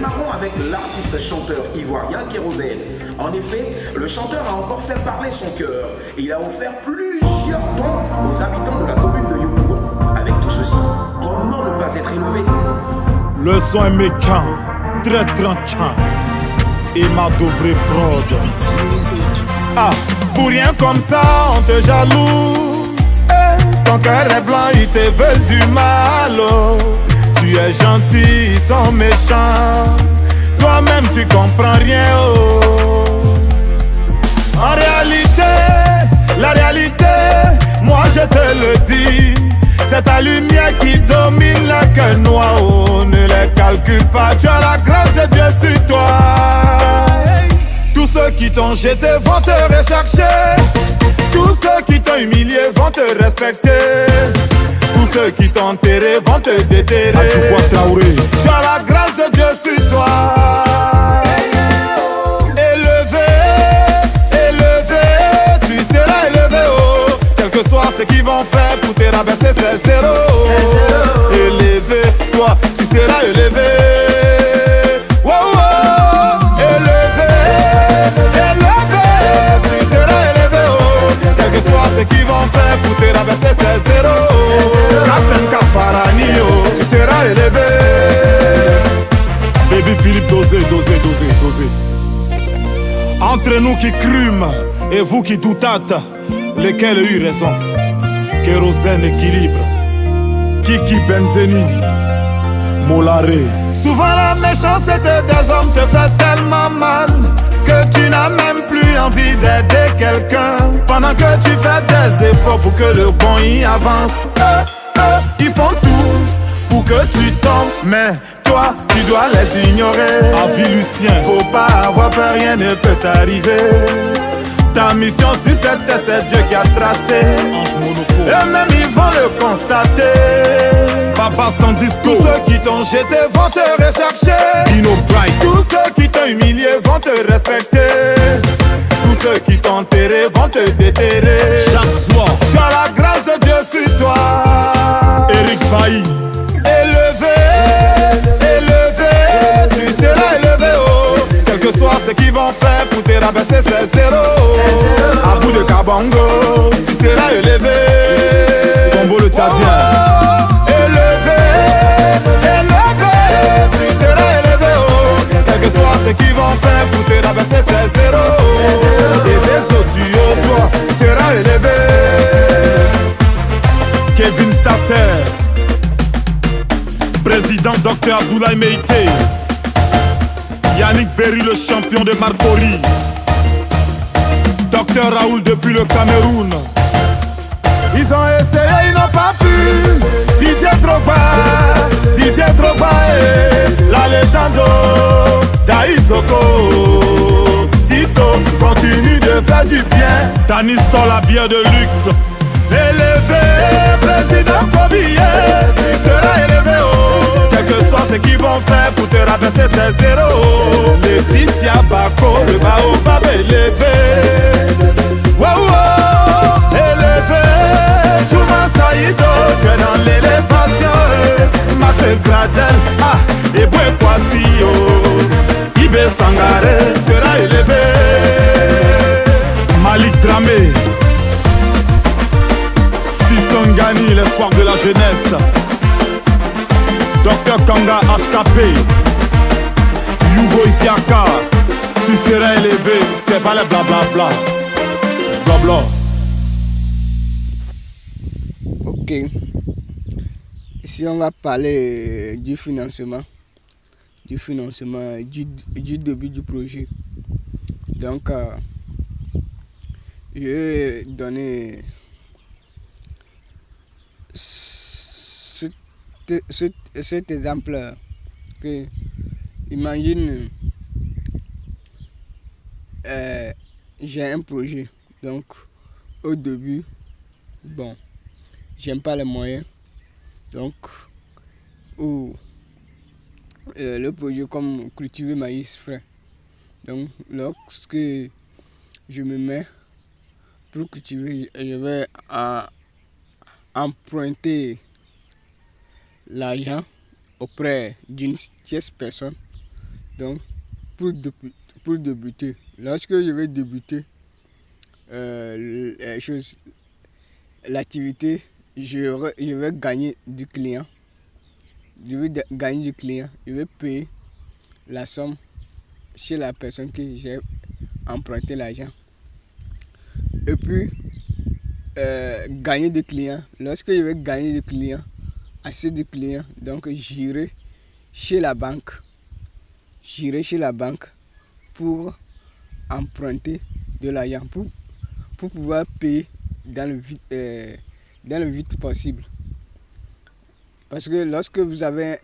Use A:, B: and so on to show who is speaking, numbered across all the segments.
A: démarrons avec l'artiste chanteur ivoirien Kérosène. En effet, le chanteur a encore fait parler son cœur. Et il a offert plusieurs dons aux habitants de la commune de Yopougon. Avec tout ceci, comment ne pas être élevé?
B: Le son est méchant, très tranchant. Et m'a dobré prod. Ah, pour rien comme ça, on te jalouse. Ton cœur est blanc, ils te veulent du mal. Oh. Tu es gentil, ils sont méchants. Toi-même, tu comprends rien. Oh. En réalité, la réalité, moi je te le dis. C'est ta lumière qui domine le cœur noir. Oh, ne les calcule pas, tu as la grâce de Dieu sur toi. Tous ceux qui t'ont jeté vont te rechercher. Tous ceux qui t'ont humilié vont te respecter. Tous ceux qui t'ont enterré vont te déterrer. Tu as la grâce de Dieu sur toi. Élevé, élevé, tu seras élevé. Oh. Quel que soit ce qu'ils vont faire pour te rabaisser, c'est zéro. Élevé, toi, tu seras élevé. Ce qu'ils vont faire pour te rabaisser, c'est zéro. Kasenka Faranio, tu seras élevé. Baby Philippe, dosez, dosez, dosez, dosez. Entre nous qui crûmes et vous qui doutâtes, lesquels ont eu raison? Kérosène équilibre, Kiki Benzeni, Molaré. Souvent la méchanceté des hommes te fait tellement mal que tu n'as même plus envie d'aider quelqu'un. Pendant que tu fais des efforts pour que le bon y avance, ils font tout pour que tu tombes. Mais toi, tu dois les ignorer. Avis Lucien, faut pas avoir peur, rien ne peut t'arriver. Ta mission sur cette terre, c'est Dieu qui a tracé. Eux-mêmes, ils vont le constater. Papa sans discours. Tous ceux qui t'ont jeté vont te rechercher. Dino Bright. Tous ceux qui t'ont humilié vont te respecter. Tous ceux qui t'ont enterré vont te déterrer. Chaque soir, tu as la grâce de Dieu sur toi. Eric Bailly. Élevé, élevé, tu seras élevé. Oh. Quel que soit ce qu'ils vont faire pour te rabaisser, c'est zéro. À bout de Kabongo, tu seras élevé. Combo le Tchadien. Ce qu'ils vont faire pour te rabaisser, c'est zéro. Et ces autres tuyaux, toi, tu seras élevé. Kevin Stater, président Dr Abdoulaye Meïté, Yannick Berry, le champion de Marcory, Dr Raoul depuis le Cameroun. Ils ont essayé, ils n'ont pas pu. Didier Drogba, la légende d'Aïsoko. Tito continue de faire du bien. Taniston, la bière de luxe. Élevé, président Kobié, tu seras élevé. Oh. Quel que soit ce qu'ils vont faire pour te rabaisser, c'est zéro. Laetitia Bako, le baobab élevé. Wow, élevé. Juma Saïdo, tu es dans l'élévation. Max Gradel, et Boué Kwasio. Ibe Sangare, tu seras élevé. Malik Dramé, Fiston Gani, l'espoir de la jeunesse. Dr Kanga HKP, Yugo Isiaka, tu seras élevé. C'est pas le blablabla. Blabla.
C: Ok, ici on va parler du financement, du début du projet. Donc, je vais donner cet exemple que, imagine, j'ai un projet, donc au début, bon, j'aime pas les moyens, donc le projet comme cultiver maïs frais. Donc lorsque je me mets pour cultiver, je vais emprunter l'argent auprès d'une tierce personne. Donc, pour débuter, lorsque je vais débuter l'activité, je vais gagner du client. Je vais payer la somme chez la personne que j'ai emprunté l'argent. Et puis, gagner des clients. Lorsque je vais gagner des clients, assez de clients, donc j'irai chez la banque. Pour emprunter de l'argent, pour pouvoir payer dans le vite possible. Parce que lorsque vous avez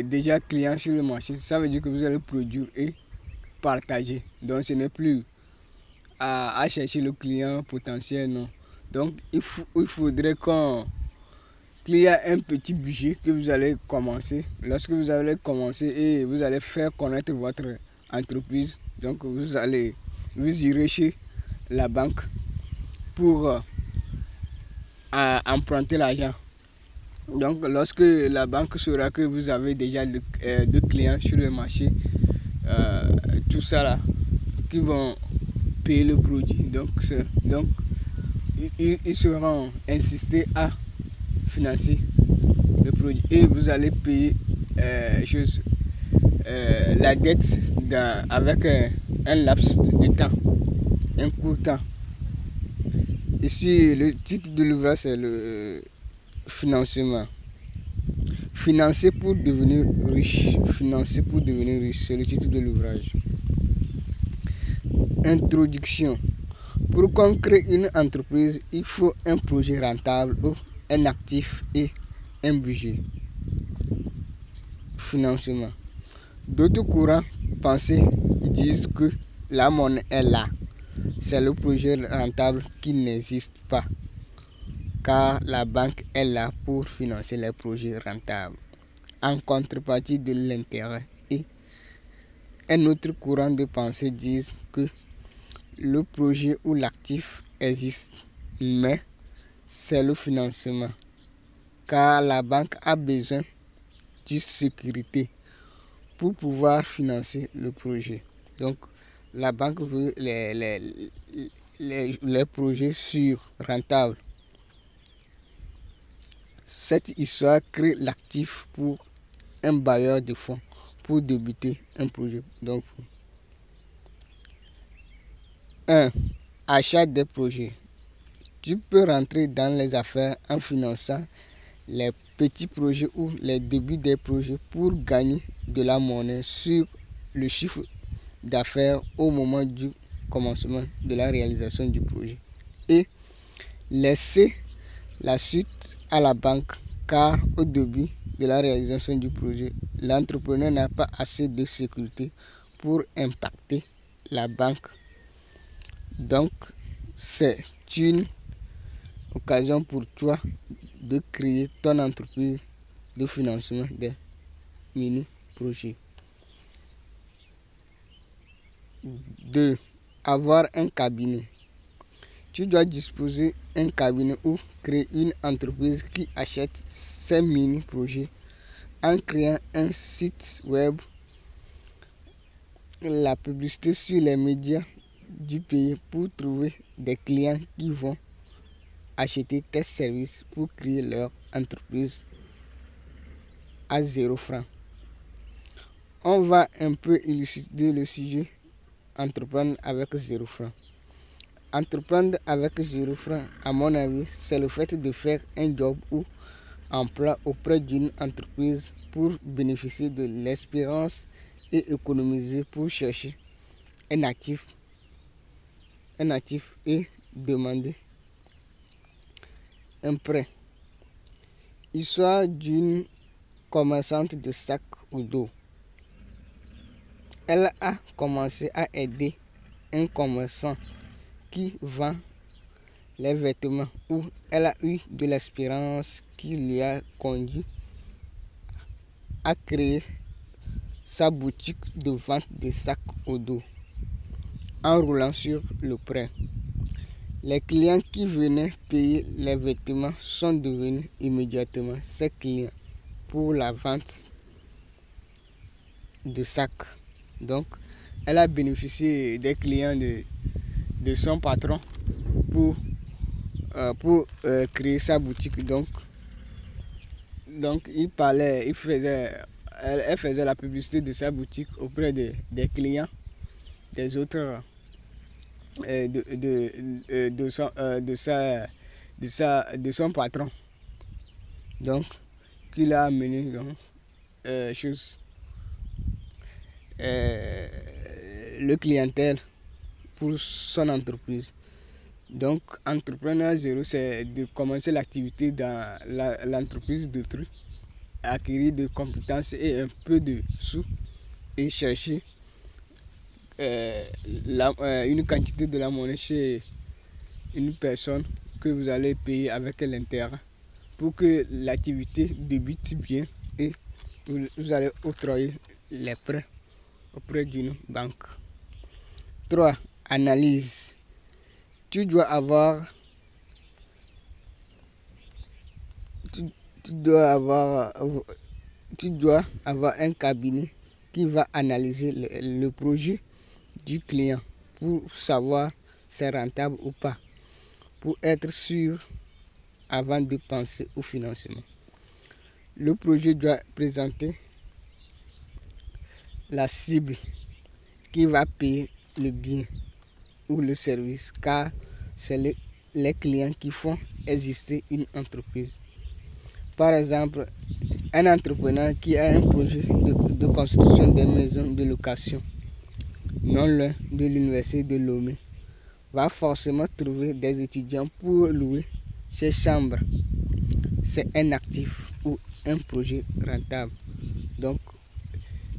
C: déjà client sur le marché, ça veut dire que vous allez produire et partager. Donc ce n'est plus à chercher le client potentiel, non. Donc il faudrait qu'il y ait un petit budget que vous allez commencer. Lorsque vous allez commencer et vous allez faire connaître votre entreprise, donc vous irez chez la banque pour emprunter l'argent. Donc lorsque la banque saura que vous avez déjà deux clients sur le marché, tout ça là, qui vont payer le produit, donc ils seront insistés à financer le produit et vous allez payer la dette avec un laps de temps, un court temps. Ici le titre de l'ouvrage c'est le financement. Financer pour devenir riche. Financer pour devenir riche, c'est le titre de l'ouvrage. Introduction. Pour qu'on crée une entreprise, il faut un projet rentable, un actif et un budget. Financement. D'autres courants pensées disent que la monnaie est là. C'est le projet rentable qui n'existe pas, car la banque est là pour financer les projets rentables en contrepartie de l'intérêt. Et un autre courant de pensée dit que le projet ou l'actif existe, mais c'est le financement, car la banque a besoin de sécurité pour pouvoir financer le projet. Donc la banque veut les projets sûrs, rentables. Cette histoire crée l'actif pour un bailleur de fonds pour débuter un projet. Donc, 1. Achat des projets. Tu peux rentrer dans les affaires en finançant les petits projets ou les débuts des projets pour gagner de la monnaie sur le chiffre d'affaires au moment du commencement de la réalisation du projet. Et laisser la suite à la banque, car au début de la réalisation du projet, l'entrepreneur n'a pas assez de sécurité pour impacter la banque. Donc, c'est une occasion pour toi de créer ton entreprise de financement des mini-projets. 2. Avoir un cabinet. Tu dois disposer d'un cabinet ou créer une entreprise qui achète ces mini-projets en créant un site web, la publicité sur les médias du pays pour trouver des clients qui vont acheter tes services pour créer leur entreprise à 0 francs. On va un peu élucider le sujet entreprendre avec 0 francs. Entreprendre avec 0 francs, à mon avis, c'est le fait de faire un job ou emploi auprès d'une entreprise pour bénéficier de l'expérience et économiser pour chercher un actif et demander un prêt. Histoire d'une commerçante de sacs ou d'eau. Elle a commencé à aider un commerçant qui vend les vêtements où elle a eu de l'expérience qui lui a conduit à créer sa boutique de vente de sacs au dos en roulant sur le prêt. Les clients qui venaient payer les vêtements sont devenus immédiatement ses clients pour la vente de sacs. Donc, elle a bénéficié des clients de son patron pour créer sa boutique. Donc elle faisait la publicité de sa boutique auprès des clients des autres de son patron. Donc, qu'il a amené le clientèle pour son entreprise. Donc, entrepreneur zéro, c'est de commencer l'activité dans l'entreprise d'autrui, acquérir des compétences et un peu de sous et chercher une quantité de la monnaie chez une personne que vous allez payer avec l'intérêt pour que l'activité débute bien et vous allez octroyer les prêts auprès d'une banque. 3. Analyse. Tu dois avoir un cabinet qui va analyser le projet du client pour savoir si c'est rentable ou pas, pour être sûr avant de penser au financement. Le projet doit présenter la cible qui va payer le bien ou le service, car c'est les clients qui font exister une entreprise. Par exemple, un entrepreneur qui a un projet de construction des maisons de location non loin de l'université de Lomé va forcément trouver des étudiants pour louer ses chambres. C'est un actif ou un projet rentable. Donc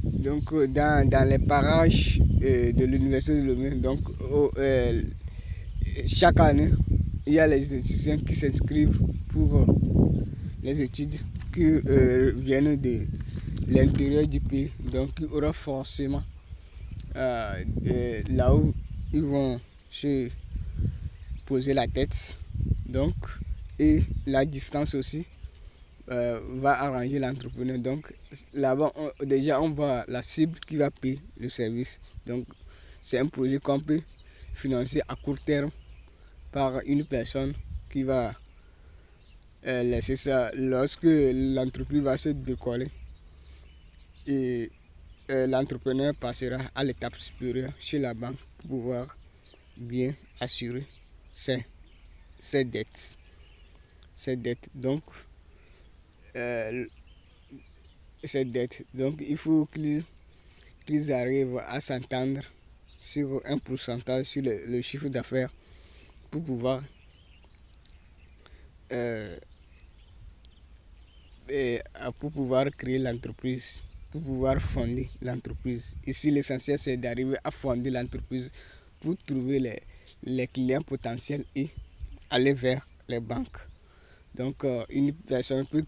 C: dans les parages de l'université de Lomé, chaque année, il y a les étudiants qui s'inscrivent pour les études qui viennent de l'intérieur du pays. Donc, il y aura forcément là où ils vont se poser la tête. Donc, et la distance aussi va arranger l'entrepreneur. Donc, là-bas, déjà, on voit la cible qui va payer le service. Donc, c'est un projet qu'on peut financer à court terme par une personne qui va laisser ça lorsque l'entreprise va se décoller. Et l'entrepreneur passera à l'étape supérieure chez la banque pour pouvoir bien assurer ses dettes. Donc, il faut qu'ils arrivent à s'entendre sur un pourcentage sur le chiffre d'affaires pour pouvoir créer l'entreprise, pour pouvoir fonder l'entreprise. Ici, l'essentiel, c'est d'arriver à fonder l'entreprise pour trouver les clients potentiels et aller vers les banques. Donc, une personne peut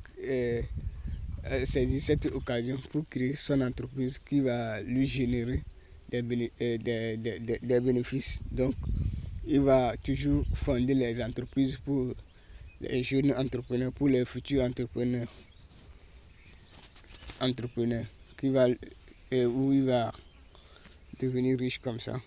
C: saisir cette occasion pour créer son entreprise qui va lui générer des bénéfices. Donc, il va toujours fonder les entreprises pour les jeunes entrepreneurs, pour les futurs entrepreneurs où il va devenir riche comme ça.